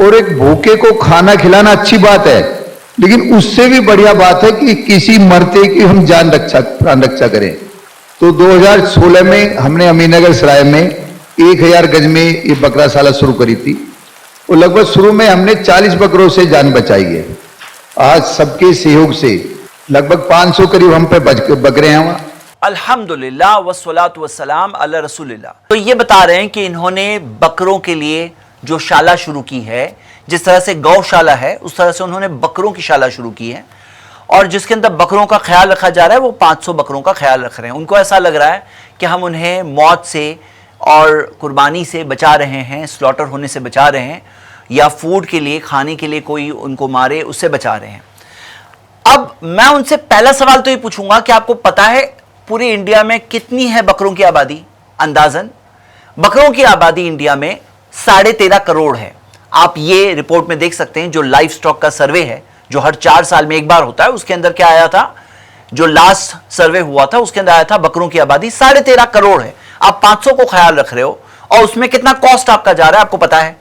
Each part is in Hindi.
और एक भूखे को खाना खिलाना अच्छी बात है, लेकिन उससे भी बढ़िया बात है कि किसी मरते की हम प्राण रक्षा करें। तो 2016 में हमने अमीनगर सराय में 1000 गज में ये बकराशाला शुरू करी थी और लगभग शुरू में हमने 40 बकरों से जान बचाई है। आज सबके सहयोग से लगभग 500 करीब हम पे बकरे हैं वहां। अल्हम्दुलिल्लाह वस्सलातु वस्सलाम अला रसूलिल्लाह। तो ये बता रहे हैं कि इन्होंने बकरों के लिए जो शाला शुरू की है, जिस तरह से गौशाला है उस तरह से उन्होंने बकरों की शाला शुरू की है, और जिसके अंदर बकरों का ख्याल रखा जा रहा है वो 500 बकरों का ख्याल रख रहे हैं। उनको ऐसा लग रहा है कि हम उन्हें मौत से और कुर्बानी से बचा रहे हैं, स्लॉटर होने से बचा रहे हैं, या फूड के लिए खाने के लिए कोई उनको मारे उससे बचा रहे हैं। अब मैं उनसे पहला सवाल तो ये पूछूंगा कि आपको पता है पूरे इंडिया में कितनी है बकरों की आबादी? अंदाजन बकरों की आबादी इंडिया में 13.5 करोड़ है। आप ये रिपोर्ट में देख सकते हैं, जो लाइफ स्टॉक का सर्वे है जो हर 4 साल में एक बार होता है, उसके अंदर क्या आया था, जो लास्ट सर्वे हुआ था उसके अंदर आया था बकरों की आबादी 13.5 करोड़ है। आप 500 को ख्याल रख रहे हो और उसमें कितना कॉस्ट आपका जा रहा है आपको पता है।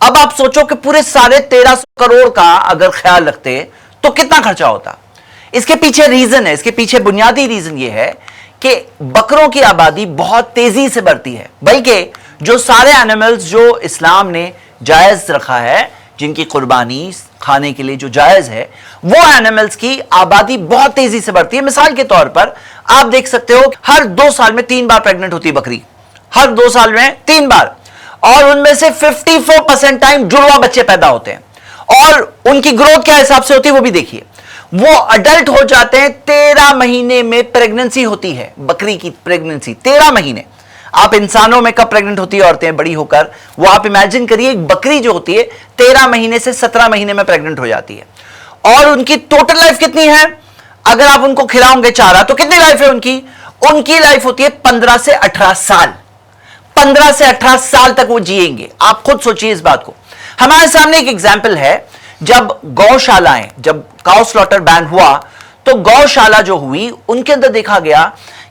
अब आप सोचो कि पूरे 13.5 करोड़ का अगर ख्याल रखते तो कितना खर्चा होता। इसके पीछे रीजन है, इसके पीछे बुनियादी रीजन ये है कि बकरों की आबादी बहुत तेजी से बढ़ती है, बल्कि जो सारे एनिमल्स जो इस्लाम ने जायज रखा है, जिनकी कुर्बानी खाने के लिए जो जायज है, वो एनिमल्स की आबादी बहुत तेजी से बढ़ती है। मिसाल के तौर पर आप देख सकते हो हर 2 साल में 3 बार प्रेग्नेंट होती है बकरी, हर 2 साल में 3 बार, और उनमें से 54% टाइम जुड़वा बच्चे पैदा होते हैं। और उनकी ग्रोथ क्या हिसाब से होती है वो भी देखिए, वो अडल्ट हो जाते हैं 13 महीने में प्रेगनेंसी होती है बकरी की प्रेगनेंसी 13 महीने। आप इंसानों में कब प्रेग्नेंट होती है औरतें बड़ी होकर, वो आप इमेजिन करिए, एक बकरी जो होती है 13 महीने से 17 महीने में प्रेग्नेंट हो जाती है। और उनकी टोटल लाइफ कितनी है, अगर आप उनको खिलाओगे चारा तो कितनी लाइफ है उनकी? उनकी लाइफ होती है 15 से 18 साल। 15 से 18 साल तक वो जिएंगे। आप खुद सोचिए इस बात को। हमारे सामने एक एग्जाम्पल है, जब गौशालाएं, जब काउ स्लॉटर बैन हुआ तो गौशाला जो हुई उनके अंदर देखा गया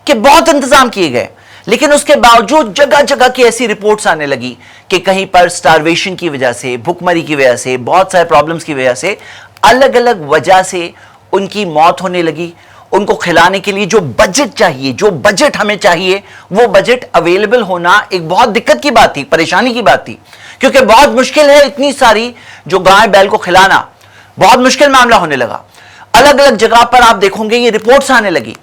कि बहुत इंतजाम किए गए, लेकिन उसके बावजूद जगह जगह की ऐसी रिपोर्ट्स आने लगी कि कहीं पर स्टारवेशन की वजह से, भुखमरी की वजह से, बहुत सारे प्रॉब्लम्स की वजह से, अलग अलग वजह से उनकी मौत होने लगी। उनको खिलाने के लिए जो बजट चाहिए, जो बजट हमें चाहिए, वो बजट अवेलेबल होना एक बहुत दिक्कत की बात थी, परेशानी की बात थी, क्योंकि बहुत मुश्किल है इतनी सारी जो गाय बैल को खिलाना, बहुत मुश्किल मामला होने लगा। अलग अलग जगह पर आप देखोगे ये रिपोर्ट्स आने लगी,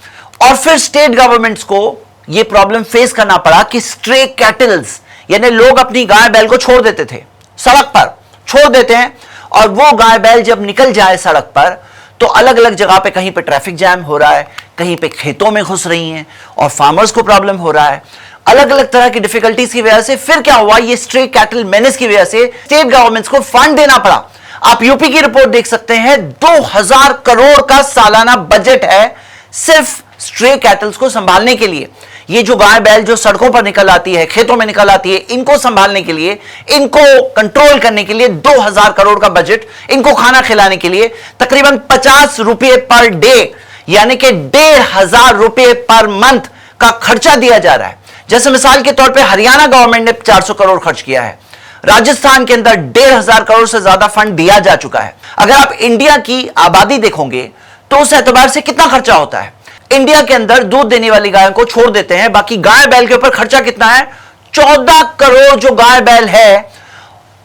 और फिर स्टेट गवर्नमेंट्स को ये प्रॉब्लम फेस करना पड़ा कि स्ट्रे कैटल्स, यानी लोग अपनी गाय बैल को छोड़ देते थे, सड़क पर छोड़ देते हैं, और वो गाय बैल जब निकल जाए सड़क पर तो अलग अलग जगह पे, कहीं पे ट्रैफिक जैम हो रहा है, कहीं पे खेतों में घुस रही हैं और फार्मर्स को प्रॉब्लम हो रहा है, अलग अलग तरह की डिफिकल्टीज की वजह से। फिर क्या हुआ, ये स्ट्रे कैटल मेनेस की वजह से स्टेट गवर्नमेंट्स को फंड देना पड़ा। आप यूपी की रिपोर्ट देख सकते हैं, 2000 करोड़ का सालाना बजट है सिर्फ स्ट्रे कैटल्स को संभालने के लिए। ये जो गाय बैल जो सड़कों पर निकल आती है, खेतों में निकल आती है, इनको संभालने के लिए, इनको कंट्रोल करने के लिए 2000 करोड़ का बजट, इनको खाना खिलाने के लिए तकरीबन 50 रुपए पर डे, यानी कि 1500 रुपए पर मंथ का खर्चा दिया जा रहा है। जैसे मिसाल के तौर पे हरियाणा गवर्नमेंट ने 400 करोड़ खर्च किया है, राजस्थान के अंदर 1500 करोड़ से ज्यादा फंड दिया जा चुका है। अगर आप इंडिया की आबादी देखोगे तो उस एतबार से कितना खर्चा होता है, इंडिया के अंदर दूध देने वाली गायों को छोड़ देते हैं, बाकी गाय बैल के ऊपर खर्चा कितना है, 14 करोड़ जो गाय बैल है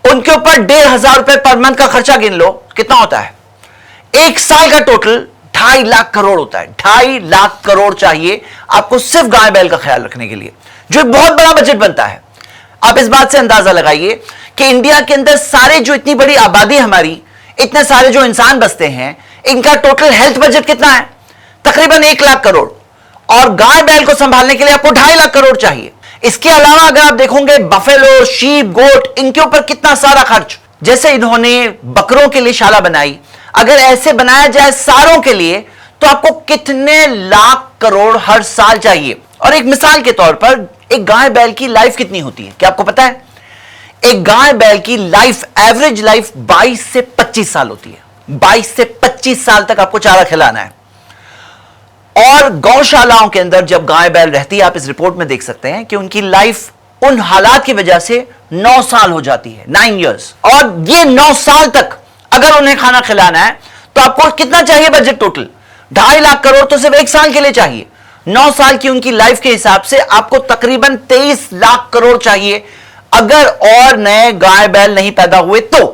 उनके ऊपर 1500 रुपए पर मंथ का खर्चा गिन लो, कितना होता है? एक साल का टोटल 2.5 लाख करोड़ होता है। 2.5 लाख करोड़ चाहिए आपको सिर्फ गाय बैल का ख्याल रखने के लिए, जो एक बहुत बड़ा बजट बनता है। आप इस बात से अंदाजा लगाइए कि इंडिया के अंदर सारे जो इतनी बड़ी आबादी हमारी, इतने सारे जो इंसान बसते हैं, इनका टोटल हेल्थ बजट कितना है? तकरीबन 1 लाख करोड़, और गाय बैल को संभालने के लिए आपको 2.5 लाख करोड़ चाहिए। इसके अलावा अगर आप देखोगे बफेलो, शीप, गोट, इनके ऊपर कितना सारा खर्च। जैसे इन्होंने बकरों के लिए शाला बनाई, अगर ऐसे बनाया जाए सारों के लिए तो आपको कितने लाख करोड़ हर साल चाहिए। और एक मिसाल के तौर पर एक गाय बैल की लाइफ कितनी होती है, क्या आपको पता है? एक गाय बैल की लाइफ, एवरेज लाइफ 22 से 25 साल होती है। 22 से 25 साल तक आपको चारा खिलाना है। और गौशालाओं के अंदर जब गाय बैल रहती है, आप इस रिपोर्ट में देख सकते हैं कि उनकी लाइफ उन हालात की वजह से 9 साल हो जाती है, 9 इयर्स। और ये 9 साल तक अगर उन्हें खाना खिलाना है तो आपको कितना चाहिए बजट टोटल? 2.5 लाख करोड़ तो सिर्फ 1 साल के लिए चाहिए। 9 साल की उनकी लाइफ के हिसाब से आपको तकरीबन 23 लाख करोड़ चाहिए, अगर और नए गाय बैल नहीं पैदा हुए तो।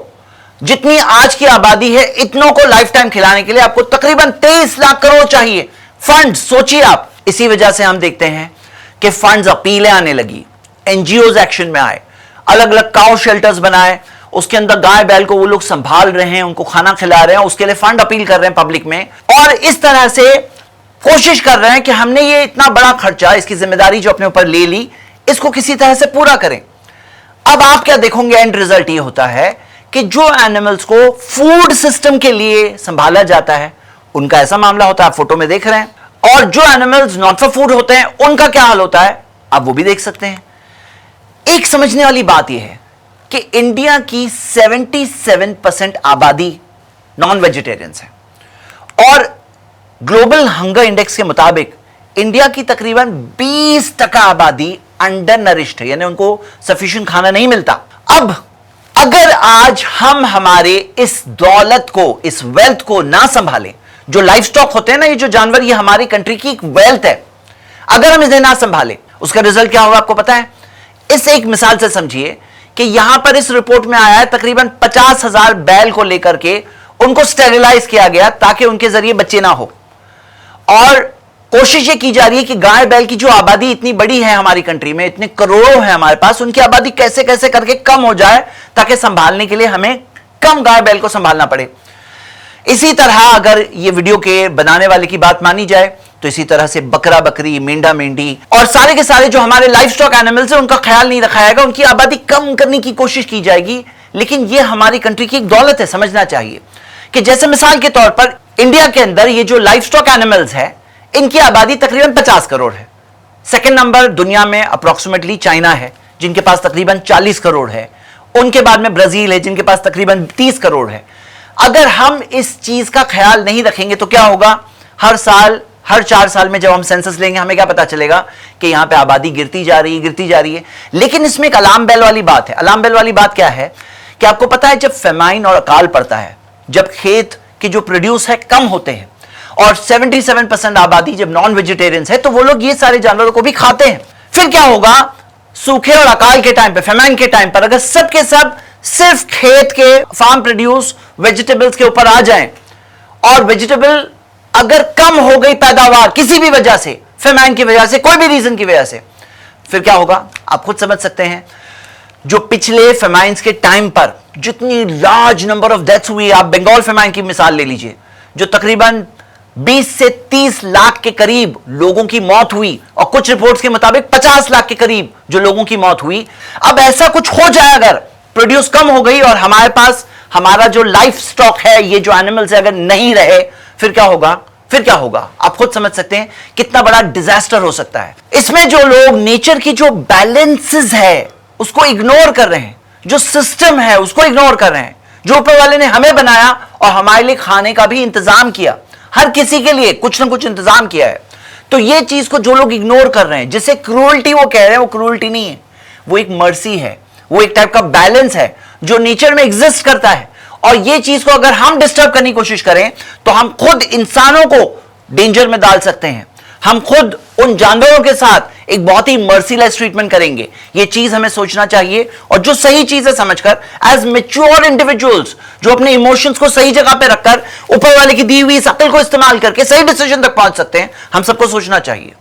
जितनी आज की आबादी है इतनों को लाइफ टाइम खिलाने के लिए आपको तकरीबन 23 लाख करोड़ चाहिए। फंड सोचिए आप। इसी वजह से हम देखते हैं कि फंड्स, अपीलें आने लगी, एनजीओज एक्शन में आए, अलग अलग काउ शेल्टर्स बनाए, उसके अंदर गाय बैल को वो लोग संभाल रहे हैं, उनको खाना खिला रहे हैं, उसके लिए फंड अपील कर रहे हैं पब्लिक में, और इस तरह से कोशिश कर रहे हैं कि हमने ये इतना बड़ा खर्चा, इसकी जिम्मेदारी जो अपने ऊपर ले ली, इसको किसी तरह से पूरा करें। अब आप क्या देखोगे, एंड रिजल्ट ये होता है कि जो एनिमल्स को फूड सिस्टम के लिए संभाला जाता है उनका ऐसा मामला होता है, आप फोटो में देख रहे हैं, और जो एनिमल्स नॉट फॉर फूड होते हैं उनका क्या हाल होता है आप वो भी देख सकते हैं। एक समझने वाली बात यह है कि इंडिया की 77% आबादी नॉन वेजिटेरियंस है, और ग्लोबल हंगर इंडेक्स के मुताबिक इंडिया की तकरीबन 20% आबादी अंडर नरिश्ड है, यानी उनको सफिशिएंट खाना नहीं मिलता। अब अगर आज हम हमारे इस दौलत को, इस वेल्थ को ना संभालें, जो लाइफ स्टॉक होते हैं ना, ये जो जानवर, ये हमारी कंट्री की एक वेल्थ है, अगर हम इसे ना संभालें उसका रिजल्ट क्या होगा आपको पता है? इस एक मिसाल से समझिए कि यहां पर इस रिपोर्ट में आया है तकरीबन 50,000 बैल को लेकर के उनको स्टेरिलाइज किया गया ताकि उनके जरिए बच्चे ना हो, और कोशिश ये की जा रही है कि गाय बैल की जो आबादी इतनी बड़ी है हमारी कंट्री में, इतने करोड़ों है हमारे पास, उनकी आबादी कैसे कैसे करके कम हो जाए ताकि संभालने के लिए हमें कम गाय बैल को संभालना पड़े। इसी तरह अगर ये वीडियो के बनाने वाले की बात मानी जाए तो इसी तरह से बकरा बकरी, मेंढा मेंढी और सारे के सारे जो हमारे लाइफ स्टॉक एनिमल्स है उनका ख्याल नहीं रखा जाएगा, उनकी आबादी कम करने की कोशिश की जाएगी। लेकिन ये हमारी कंट्री की एक दौलत है, समझना चाहिए कि जैसे मिसाल के तौर पर इंडिया के अंदर ये जो लाइफ स्टॉक एनिमल्स है इनकी आबादी तकरीबन 50 करोड़ है। सेकंड नंबर दुनिया में अप्रोक्सीमेटली चाइना है जिनके पास तकरीबन 40 करोड़ है, उनके बाद में ब्राजील है जिनके पास तकरीबन 30 करोड़ है। अगर हम इस चीज का ख्याल नहीं रखेंगे तो क्या होगा? हर साल, हर 4 साल में जब हम सेंसस लेंगे हमें क्या पता चलेगा कि यहां पे आबादी गिरती जा रही है। लेकिन इसमें एक अलार्म बेल वाली बात है। अलार्म बेल वाली बात क्या है कि आपको पता है जब फेमाइन और अकाल पड़ता है, जब खेत के जो प्रोड्यूस है कम होते हैं, और 77% आबादी जब नॉन वेजिटेरियंस है तो वो लोग ये सारे जानवरों को भी खाते हैं, फिर क्या होगा? सूखे और अकाल के टाइम पे, फेमाइन के टाइम पर अगर सब के सब सिर्फ खेत के फार्म प्रोड्यूस वेजिटेबल्स के ऊपर आ जाएं, और वेजिटेबल अगर कम हो गई पैदावार किसी भी वजह से, फेमाइन की वजह से, कोई भी रीजन की वजह से, फिर क्या होगा आप खुद समझ सकते हैं। जो पिछले फेमाइंस के टाइम पर जितनी लार्ज नंबर ऑफ डेथ्स हुई, आप बंगाल फेमाइन की मिसाल ले लीजिए, जो तकरीबन 20 से 30 लाख के करीब लोगों की मौत हुई, और कुछ रिपोर्ट्स के मुताबिक 50 लाख के करीब जो लोगों की मौत हुई। अब ऐसा कुछ हो जाए, अगर प्रोड्यूस कम हो गई और हमारे पास हमारा जो लाइफ स्टॉक है, ये जो एनिमल्स है, अगर नहीं रहे, फिर क्या होगा? फिर क्या होगा आप खुद समझ सकते हैं कितना बड़ा डिजास्टर हो सकता है। इसमें जो लोग नेचर की जो बैलेंसेस है उसको इग्नोर कर रहे हैं, जो सिस्टम है उसको इग्नोर कर रहे हैं, जो ऊपर वाले ने हमें बनाया और हमारे लिए खाने का भी इंतजाम किया, हर किसी के लिए कुछ ना कुछ इंतजाम किया है, तो ये चीज को जो लोग इग्नोर कर रहे हैं, जिसे क्रूअल्टी वो कह रहे हैं, वो क्रूअल्टी नहीं है, वो एक मर्सी है, वो एक टाइप का बैलेंस है जो नेचर में एग्जिस्ट करता है। और ये चीज को अगर हम डिस्टर्ब करने की कोशिश करें तो हम खुद इंसानों को डेंजर में डाल सकते हैं, हम खुद उन जानवरों के साथ एक बहुत ही मर्सीलेस ट्रीटमेंट करेंगे। ये चीज हमें सोचना चाहिए, और जो सही चीज है समझकर, एज मैच्योर इंडिविजुअल्स जो अपने इमोशंस को सही जगह पे रखकर ऊपर वाले की दी हुई इस अक्ल को इस्तेमाल करके सही डिसीजन तक पहुंच सकते हैं, हम सबको सोचना चाहिए।